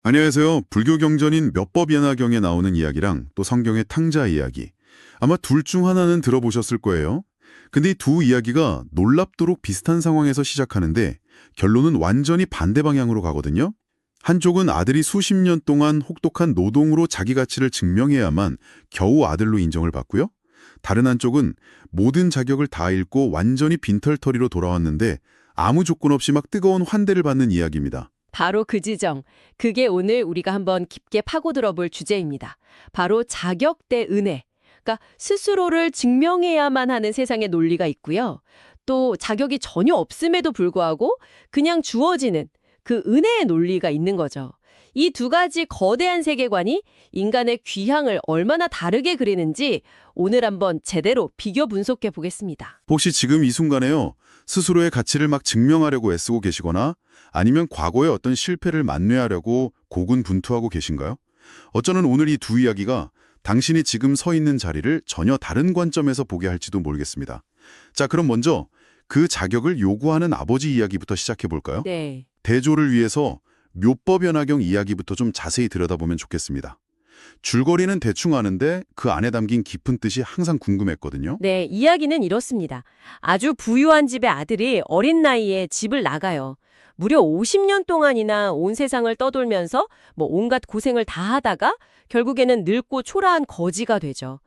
안녕하세요. 불교 경전인 몇법연화경에 나오는 이야기랑 또 성경의 탕자 이야기. 아마 둘 중 하나는 들어보셨을 거예요. 근데 이 두 이야기가 놀랍도록 비슷한 상황에서 시작하는데 결론은 완전히 반대 방향으로 가거든요. 한쪽은 아들이 수십 년 동안 혹독한 노동으로 자기 가치를 증명해야만 겨우 아들로 인정을 받고요. 다른 한쪽은 모든 자격을 다 잃고 완전히 빈털터리로 돌아왔는데 아무 조건 없이 막 뜨거운 환대를 받는 이야기입니다. 바로 그 지점. 그게 오늘 우리가 한번 깊게 파고들어 볼 주제입니다. 바로 자격 대 은혜. 그러니까 스스로를 증명해야만 하는 세상의 논리가 있고요. 또 자격이 전혀 없음에도 불구하고 그냥 주어지는 그 은혜의 논리가 있는 거죠. 이 두 가지 거대한 세계관이 인간의 귀향을 얼마나 다르게 그리는지 오늘 한번 제대로 비교 분석해 보겠습니다. 혹시 지금 이 순간에요, 스스로의 가치를 막 증명하려고 애쓰고 계시거나 아니면 과거의 어떤 실패를 만회하려고 고군분투하고 계신가요? 어쩌면 오늘 이 두 이야기가 당신이 지금 서 있는 자리를 전혀 다른 관점에서 보게 할지도 모르겠습니다. 자, 그럼 먼저 그 자격을 요구하는 아버지 이야기부터 시작해 볼까요? 네. 대조를 위해서 묘법연화경 이야기부터 좀 자세히 들여다보면 좋겠습니다. 줄거리는 대충 아는데 그 안에 담긴 깊은 뜻이 항상 궁금했거든요. 네, 이야기는 이렇습니다. 아주 부유한 집의 아들이 어린 나이에 집을 나가요. 무려 50년 동안이나 온 세상을 떠돌면서 온갖 고생을 다 하다가 결국에는 늙고 초라한 거지가 되죠.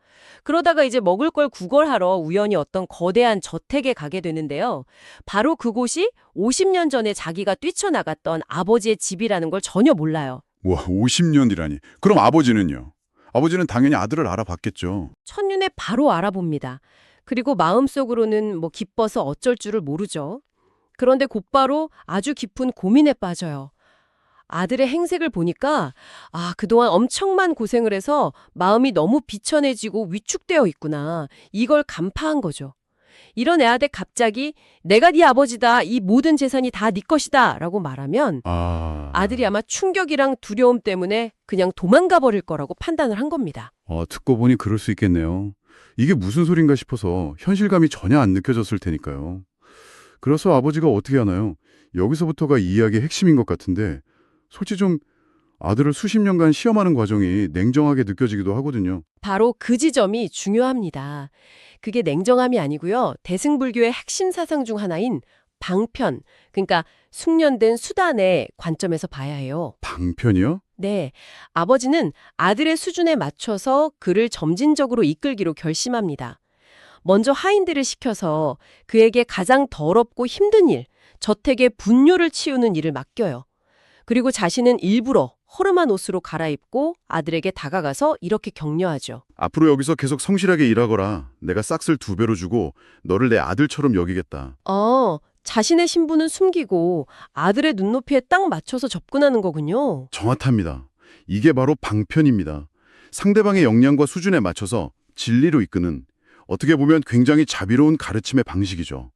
그러다가 이제 먹을 걸 구걸하러 우연히 어떤 거대한 저택에 가게 되는데요. 바로 그곳이 50년 전에 자기가 뛰쳐나갔던 아버지의 집이라는 걸 전혀 몰라요. 와, 50년이라니. 그럼 아버지는요? 아버지는 당연히 아들을 알아봤겠죠. 첫눈에 바로 알아봅니다. 그리고 마음속으로는 기뻐서 어쩔 줄을 모르죠. 그런데 곧바로 아주 깊은 고민에 빠져요. 아들의 행색을 보니까 그동안 엄청난 고생을 해서 마음이 너무 비천해지고 위축되어 있구나. 이걸 간파한 거죠. 이런 애한테 갑자기 내가 네 아버지다. 이 모든 재산이 다 네 것이다. 라고 말하면 아들이 아마 충격이랑 두려움 때문에 그냥 도망가 버릴 거라고 판단을 한 겁니다. 듣고 보니 그럴 수 있겠네요. 이게 무슨 소린가 싶어서 현실감이 전혀 안 느껴졌을 테니까요. 그래서 아버지가 어떻게 하나요? 여기서부터가 이 이야기의 핵심인 것 같은데 솔직히 좀 아들을 수십 년간 시험하는 과정이 냉정하게 느껴지기도 하거든요. 바로 그 지점이 중요합니다. 그게 냉정함이 아니고요. 대승불교의 핵심 사상 중 하나인 방편, 그러니까 숙련된 수단의 관점에서 봐야 해요. 방편이요? 네, 아버지는 아들의 수준에 맞춰서 그를 점진적으로 이끌기로 결심합니다. 먼저 하인들을 시켜서 그에게 가장 더럽고 힘든 일, 저택의 분뇨를 치우는 일을 맡겨요. 그리고 자신은 일부러 허름한 옷으로 갈아입고 아들에게 다가가서 이렇게 격려하죠. 앞으로 여기서 계속 성실하게 일하거라. 내가 싹쓸 2배로 주고 너를 내 아들처럼 여기겠다. 자신의 신분은 숨기고 아들의 눈높이에 딱 맞춰서 접근하는 거군요. 정확합니다. 이게 바로 방편입니다. 상대방의 역량과 수준에 맞춰서 진리로 이끄는, 어떻게 보면 굉장히 자비로운 가르침의 방식이죠.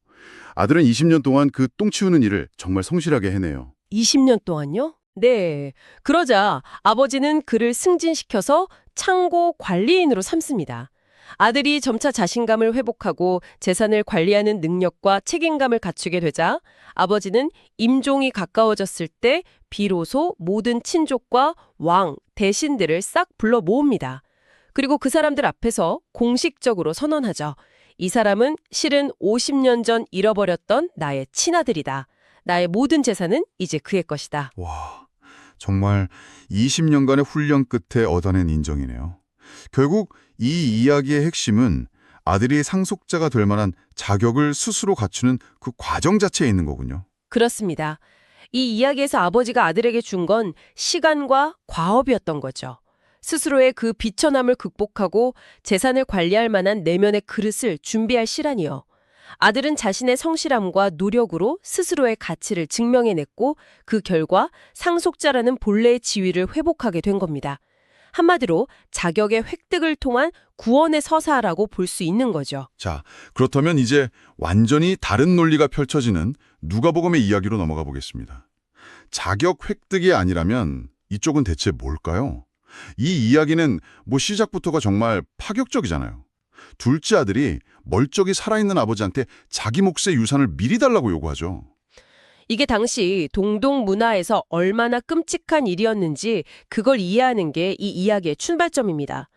아들은 20년 동안 그 똥 치우는 일을 정말 성실하게 해내요. 20년 동안요? 네. 그러자 아버지는 그를 승진시켜서 창고 관리인으로 삼습니다. 아들이 점차 자신감을 회복하고 재산을 관리하는 능력과 책임감을 갖추게 되자 아버지는 임종이 가까워졌을 때 비로소 모든 친족과 왕, 대신들을 싹 불러 모읍니다. 그리고 그 사람들 앞에서 공식적으로 선언하죠. 이 사람은 실은 50년 전 잃어버렸던 나의 친아들이다. 나의 모든 재산은 이제 그의 것이다. 와, 정말 20년간의 훈련 끝에 얻어낸 인정이네요. 결국 이 이야기의 핵심은 아들이 상속자가 될 만한 자격을 스스로 갖추는 그 과정 자체에 있는 거군요. 그렇습니다. 이 이야기에서 아버지가 아들에게 준 건 시간과 과업이었던 거죠. 스스로의 그 비천함을 극복하고 재산을 관리할 만한 내면의 그릇을 준비할 시란이요. 아들은 자신의 성실함과 노력으로 스스로의 가치를 증명해냈고 그 결과 상속자라는 본래의 지위를 회복하게 된 겁니다. 한마디로 자격의 획득을 통한 구원의 서사라고 볼 수 있는 거죠. 자, 그렇다면 이제 완전히 다른 논리가 펼쳐지는 누가복음의 이야기로 넘어가 보겠습니다. 자격 획득이 아니라면 이쪽은 대체 뭘까요? 이 이야기는 시작부터가 정말 파격적이잖아요. 둘째 아들이 멀쩡히 살아있는 아버지한테 자기 몫의 유산을 미리 달라고 요구하죠. 이게 당시 동동 문화에서 얼마나 끔찍한 일이었는지 그걸 이해하는 게 이 이야기의 출발점입니다.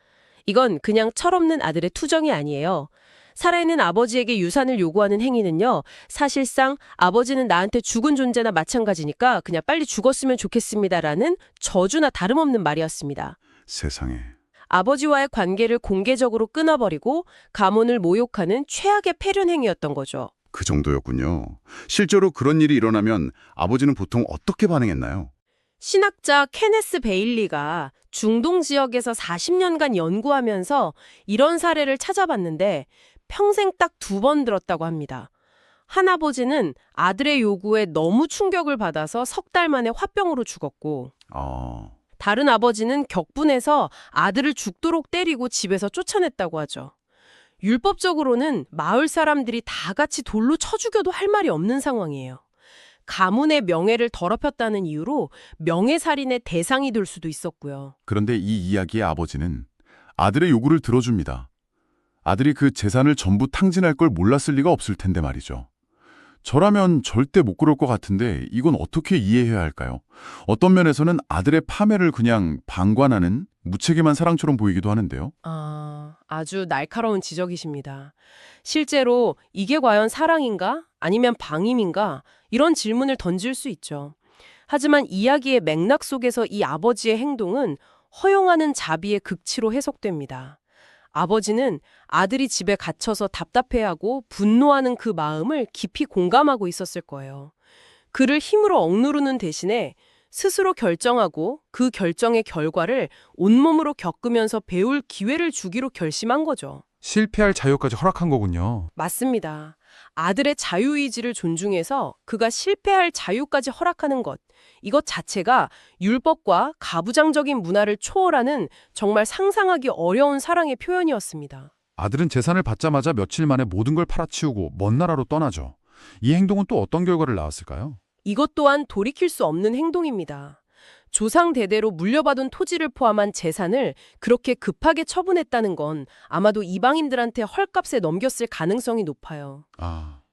이건 그냥 철없는 아들의 투정이 아니에요. 살아있는 아버지에게 유산을 요구하는 행위는요, 사실상 아버지는 나한테 죽은 존재나 마찬가지니까 그냥 빨리 죽었으면 좋겠습니다라는 저주나 다름없는 말이었습니다. 세상에. 아버지와의 관계를 공개적으로 끊어버리고 가문을 모욕하는 최악의 폐륜 행위였던 거죠. 그 정도였군요. 실제로 그런 일이 일어나면 아버지는 보통 어떻게 반응했나요? 신학자 케네스 베일리가 중동 지역에서 40년간 연구하면서 이런 사례를 찾아봤는데 평생 딱 2번 들었다고 합니다. 한 아버지는 아들의 요구에 너무 충격을 받아서 3달 만에 화병으로 죽었고, 다른 아버지는 격분해서 아들을 죽도록 때리고 집에서 쫓아냈다고 하죠. 율법적으로는 마을 사람들이 다 같이 돌로 쳐 죽여도 할 말이 없는 상황이에요. 가문의 명예를 더럽혔다는 이유로 명예살인의 대상이 될 수도 있었고요. 그런데 이 이야기의 아버지는 아들의 요구를 들어줍니다. 아들이 그 재산을 전부 탕진할 걸 몰랐을 리가 없을 텐데 말이죠. 저라면 절대 못 그럴 것 같은데 이건 어떻게 이해해야 할까요? 어떤 면에서는 아들의 파멸을 그냥 방관하는 무책임한 사랑처럼 보이기도 하는데요. 아주 날카로운 지적이십니다. 실제로 이게 과연 사랑인가? 아니면 방임인가? 이런 질문을 던질 수 있죠. 하지만 이야기의 맥락 속에서 이 아버지의 행동은 허용하는 자비의 극치로 해석됩니다. 아버지는 아들이 집에 갇혀서 답답해하고 분노하는 그 마음을 깊이 공감하고 있었을 거예요. 그를 힘으로 억누르는 대신에 스스로 결정하고 그 결정의 결과를 온몸으로 겪으면서 배울 기회를 주기로 결심한 거죠. 실패할 자유까지 허락한 거군요. 맞습니다. 아들의 자유의지를 존중해서 그가 실패할 자유까지 허락하는 것, 이것 자체가 율법과 가부장적인 문화를 초월하는 정말 상상하기 어려운 사랑의 표현이었습니다. 아들은 재산을 받자마자 며칠 만에 모든 걸 팔아치우고 먼 나라로 떠나죠. 이 행동은 또 어떤 결과를 낳았을까요? 이것 또한 돌이킬 수 없는 행동입니다. 조상 대대로 물려받은 토지를 포함한 재산을 그렇게 급하게 처분했다는 건 아마도 이방인들한테 헐값에 넘겼을 가능성이 높아요.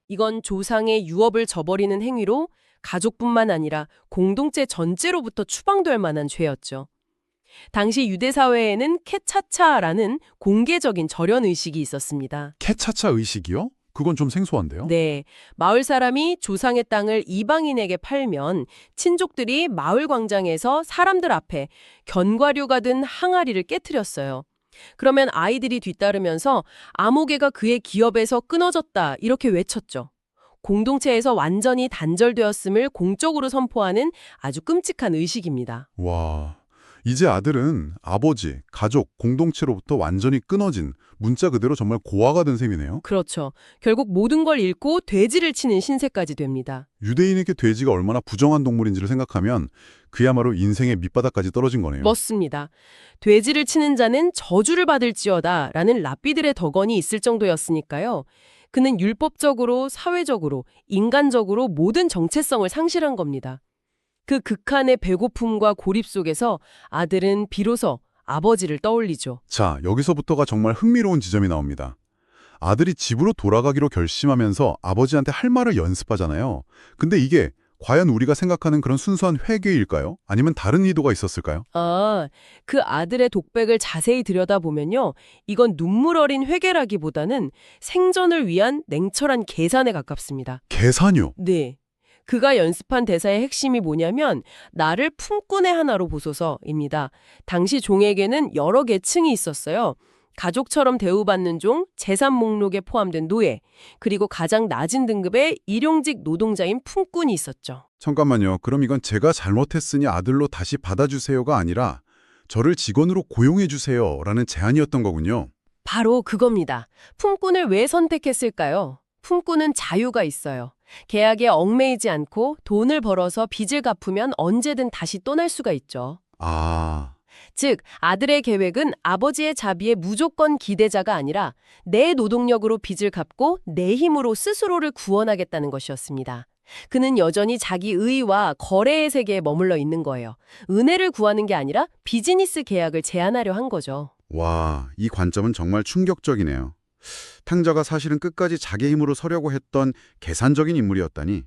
이건 조상의 유업을 저버리는 행위로 가족뿐만 아니라 공동체 전체로부터 추방될 만한 죄였죠. 당시 유대 사회에는 케차차라는 공개적인 절연 의식이 있었습니다. 케차차 의식이요? 그건 좀 생소한데요? 네, 마을 사람이 조상의 땅을 이방인에게 팔면 친족들이 마을 광장에서 사람들 앞에 견과류가 든 항아리를 깨트렸어요. 그러면 아이들이 뒤따르면서 아무개가 그의 기업에서 끊어졌다 이렇게 외쳤죠. 공동체에서 완전히 단절되었음을 공적으로 선포하는 아주 끔찍한 의식입니다. 와, 이제 아들은 아버지, 가족, 공동체로부터 완전히 끊어진 문자 그대로 정말 고아가 된 셈이네요. 그렇죠. 결국 모든 걸 잃고 돼지를 치는 신세까지 됩니다. 유대인에게 돼지가 얼마나 부정한 동물인지를 생각하면 그야말로 인생의 밑바닥까지 떨어진 거네요. 맞습니다. 돼지를 치는 자는 저주를 받을지어다 라는 랍비들의 덕언이 있을 정도였으니까요. 그는 율법적으로, 사회적으로, 인간적으로 모든 정체성을 상실한 겁니다. 그 극한의 배고픔과 고립 속에서 아들은 비로소 아버지를 떠올리죠. 자, 여기서부터가 정말 흥미로운 지점이 나옵니다. 아들이 집으로 돌아가기로 결심하면서 아버지한테 할 말을 연습하잖아요. 근데 이게 과연 우리가 생각하는 그런 순수한 회개일까요? 아니면 다른 의도가 있었을까요? 그 아들의 독백을 자세히 들여다보면요. 이건 눈물 어린 회개라기보다는 생존을 위한 냉철한 계산에 가깝습니다. 계산요? 네. 그가 연습한 대사의 핵심이 뭐냐면 나를 품꾼의 하나로 보소서입니다. 당시 종에게는 여러 계층이 있었어요. 가족처럼 대우받는 종, 재산 목록에 포함된 노예, 그리고 가장 낮은 등급의 일용직 노동자인 품꾼이 있었죠. 잠깐만요. 그럼 이건 제가 잘못했으니 아들로 다시 받아주세요가 아니라 저를 직원으로 고용해주세요 라는 제안이었던 거군요. 바로 그겁니다. 품꾼을 왜 선택했을까요? 품꾼은 자유가 있어요. 계약에 얽매이지 않고 돈을 벌어서 빚을 갚으면 언제든 다시 떠날 수가 있죠. 즉, 아들의 계획은 아버지의 자비에 무조건 기대자가 아니라 내 노동력으로 빚을 갚고 내 힘으로 스스로를 구원하겠다는 것이었습니다. 그는 여전히 자기 의와 거래의 세계에 머물러 있는 거예요. 은혜를 구하는 게 아니라 비즈니스 계약을 제안하려 한 거죠. 와, 이 관점은 정말 충격적이네요. 탕자가 사실은 끝까지 자기 힘으로 서려고 했던 계산적인 인물이었다니.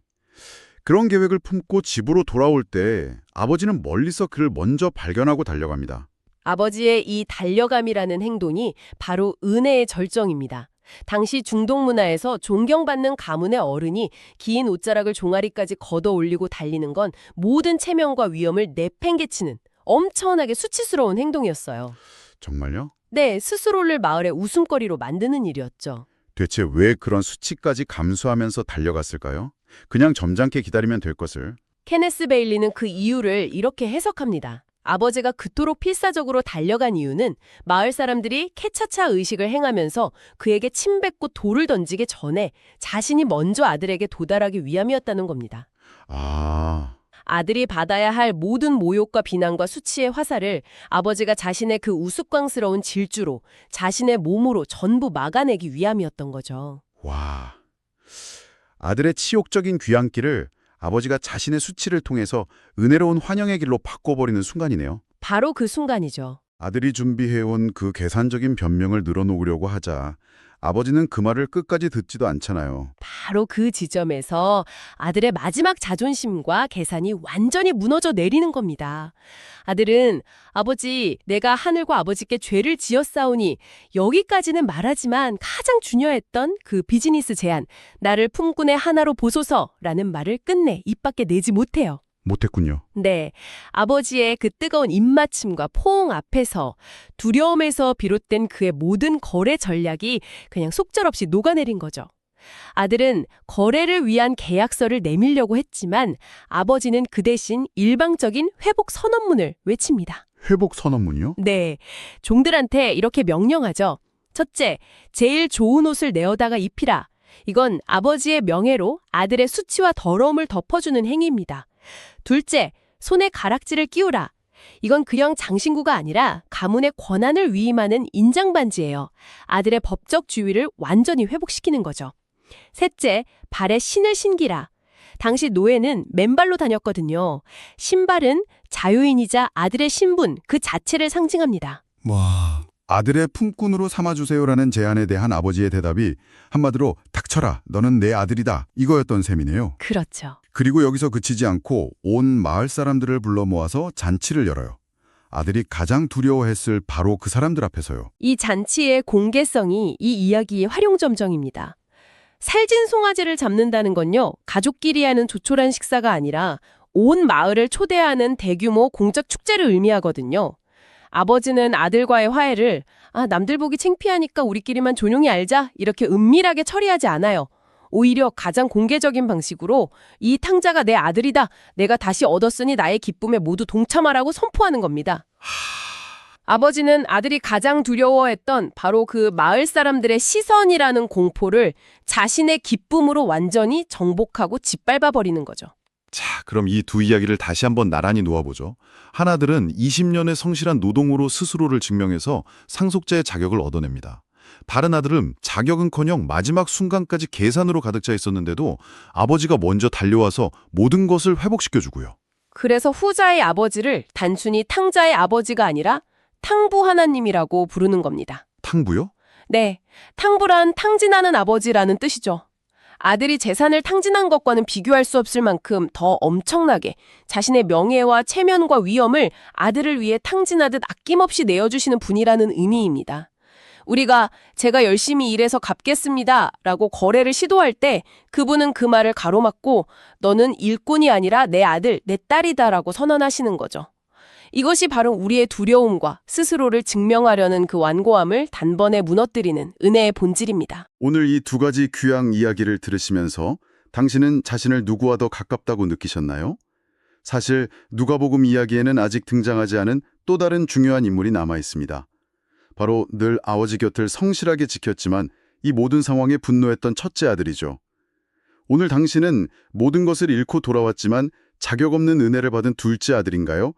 그런 계획을 품고 집으로 돌아올 때 아버지는 멀리서 그를 먼저 발견하고 달려갑니다. 아버지의 이 달려감이라는 행동이 바로 은혜의 절정입니다. 당시 중동 문화에서 존경받는 가문의 어른이 긴 옷자락을 종아리까지 걷어 올리고 달리는 건 모든 체면과 위험을 내팽개치는 엄청나게 수치스러운 행동이었어요. 정말요? 네, 스스로를 마을의 웃음거리로 만드는 일이었죠. 대체 왜 그런 수치까지 감수하면서 달려갔을까요? 그냥 점잖게 기다리면 될 것을. 케네스 베일리는 그 이유를 이렇게 해석합니다. 아버지가 그토록 필사적으로 달려간 이유는 마을 사람들이 캐차차 의식을 행하면서 그에게 침뱉고 돌을 던지기 전에 자신이 먼저 아들에게 도달하기 위함이었다는 겁니다. 아, 아들이 받아야 할 모든 모욕과 비난과 수치의 화살을 아버지가 자신의 그 우스꽝스러운 질주로 자신의 몸으로 전부 막아내기 위함이었던 거죠. 와. 아들의 치욕적인 귀향길을 아버지가 자신의 수치를 통해서 은혜로운 환영의 길로 바꿔버리는 순간이네요. 바로 그 순간이죠. 아들이 준비해온 그 계산적인 변명을 늘어놓으려고 하자 아버지는 그 말을 끝까지 듣지도 않잖아요. 바로 그 지점에서 아들의 마지막 자존심과 계산이 완전히 무너져 내리는 겁니다. 아들은 아버지, 내가 하늘과 아버지께 죄를 지었사오니 여기까지는 말하지만 가장 중요했던 그 비즈니스 제안, 나를 품꾼의 하나로 보소서라는 말을 끝내 입 밖에 내지 못해요. 못했군요. 네, 아버지의 그 뜨거운 입맞춤과 포옹 앞에서 두려움에서 비롯된 그의 모든 거래 전략이 그냥 속절없이 녹아내린 거죠. 아들은 거래를 위한 계약서를 내밀려고 했지만 아버지는 그 대신 일방적인 회복 선언문을 외칩니다. 회복 선언문이요? 네, 종들한테 이렇게 명령하죠. 첫째, 제일 좋은 옷을 내어다가 입히라. 이건 아버지의 명예로 아들의 수치와 더러움을 덮어주는 행위입니다. 둘째, 손에 가락지를 끼우라. 이건 그냥 장신구가 아니라 가문의 권한을 위임하는 인장반지예요. 아들의 법적 지위를 완전히 회복시키는 거죠. 셋째, 발에 신을 신기라. 당시 노예는 맨발로 다녔거든요. 신발은 자유인이자 아들의 신분 그 자체를 상징합니다. 와, 아들의 품꾼으로 삼아주세요라는 제안에 대한 아버지의 대답이 한마디로 닥쳐라, 너는 내 아들이다 이거였던 셈이네요. 그렇죠. 그리고 여기서 그치지 않고 온 마을 사람들을 불러 모아서 잔치를 열어요. 아들이 가장 두려워했을 바로 그 사람들 앞에서요. 이 잔치의 공개성이 이 이야기의 활용점정입니다. 살진 송아지를 잡는다는 건요, 가족끼리 하는 조촐한 식사가 아니라 온 마을을 초대하는 대규모 공적 축제를 의미하거든요. 아버지는 아들과의 화해를 남들 보기 창피하니까 우리끼리만 조용히 알자 이렇게 은밀하게 처리하지 않아요. 오히려 가장 공개적인 방식으로 이 탕자가 내 아들이다. 내가 다시 얻었으니 나의 기쁨에 모두 동참하라고 선포하는 겁니다. 아버지는 아들이 가장 두려워했던 바로 그 마을 사람들의 시선이라는 공포를 자신의 기쁨으로 완전히 정복하고 짓밟아 버리는 거죠. 자, 그럼 이 두 이야기를 다시 한번 나란히 놓아보죠. 하나들은 20년의 성실한 노동으로 스스로를 증명해서 상속자의 자격을 얻어냅니다. 다른 아들은 자격은커녕 마지막 순간까지 계산으로 가득 차 있었는데도 아버지가 먼저 달려와서 모든 것을 회복시켜주고요. 그래서 후자의 아버지를 단순히 탕자의 아버지가 아니라 탕부 하나님이라고 부르는 겁니다. 탕부요? 네, 탕부란 탕진하는 아버지라는 뜻이죠. 아들이 재산을 탕진한 것과는 비교할 수 없을 만큼 더 엄청나게 자신의 명예와 체면과 위엄을 아들을 위해 탕진하듯 아낌없이 내어주시는 분이라는 의미입니다. 우리가 제가 열심히 일해서 갚겠습니다 라고 거래를 시도할 때 그분은 그 말을 가로막고 너는 일꾼이 아니라 내 아들, 내 딸이다 라고 선언하시는 거죠. 이것이 바로 우리의 두려움과 스스로를 증명하려는 그 완고함을 단번에 무너뜨리는 은혜의 본질입니다. 오늘 이 두 가지 귀향 이야기를 들으시면서 당신은 자신을 누구와 더 가깝다고 느끼셨나요? 사실 누가복음 이야기에는 아직 등장하지 않은 또 다른 중요한 인물이 남아 있습니다. 바로 늘 아버지 곁을 성실하게 지켰지만 이 모든 상황에 분노했던 첫째 아들이죠. 오늘 당신은 모든 것을 잃고 돌아왔지만 자격 없는 은혜를 받은 둘째 아들인가요?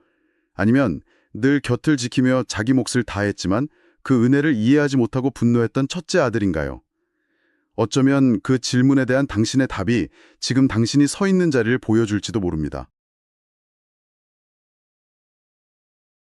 아니면 늘 곁을 지키며 자기 몫을 다했지만 그 은혜를 이해하지 못하고 분노했던 첫째 아들인가요? 어쩌면 그 질문에 대한 당신의 답이 지금 당신이 서 있는 자리를 보여줄지도 모릅니다.